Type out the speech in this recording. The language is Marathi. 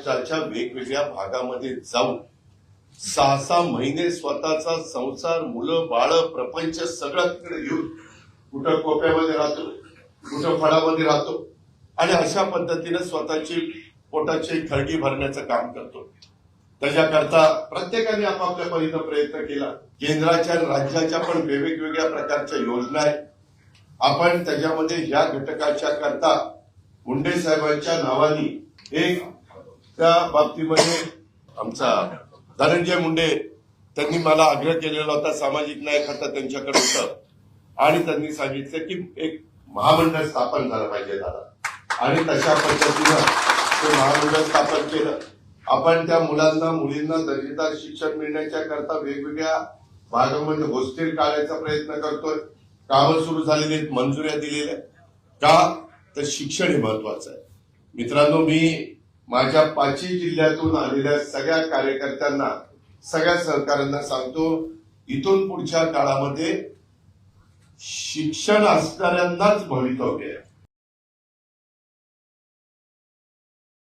महाराष्ट्राच्या वेगवेगळ्या भागामध्ये जाऊन 6-6 महिने स्वतःचा संसार, मुलं बाळ, प्रपंच सगळं तिकडे घेऊन कुठं कोप्यामध्ये राहतो, कुठं फळामध्ये राहतो आणि अशा पद्धतीने स्वतःची पोटाची खळगी भरण्याचं काम करतो. त्याच्याकरता प्रत्येकाने आपापल्या परीने प्रयत्न केला. केंद्राच्या आणि राज्याच्या पण वेगवेगळ्या प्रकारच्या योजना आहेत. आपण त्याच्यामध्ये ह्या घटकाच्या करता मुंडे साहेबांच्या नावाने एक त्या बाबतीमध्ये आमचा धनंजय मुंडे त्यांनी मला आग्रह केलेला होता, सामाजिक न्याय खातं त्यांच्याकडे होतं आणि त्यांनी सांगितलं की एक महामंडळ स्थापन झालं पाहिजे दादा आणि तशा पद्धतीनं ते महामंडळ स्थापन केलं. आपण त्या मुलांना मुलींना दर्जेदार शिक्षण मिळण्याच्या करता वेगवेगळ्या भागामध्ये हॉस्टेल काढायचा प्रयत्न करतोय. कामं सुरू झालेली आहेत, मंजुऱ्या दिलेल्या का तर शिक्षण हे महत्वाचं आहे. मित्रांनो, मी माझ्या 5 जिल्ह्यातून आलेल्या सगळ्या कार्यकर्त्यांना, सगळ्या सहकाऱ्यांना सांगतो, इथून पुढच्या काळामध्ये शिक्षण असणाऱ्यांनाच भवितव्य आहे.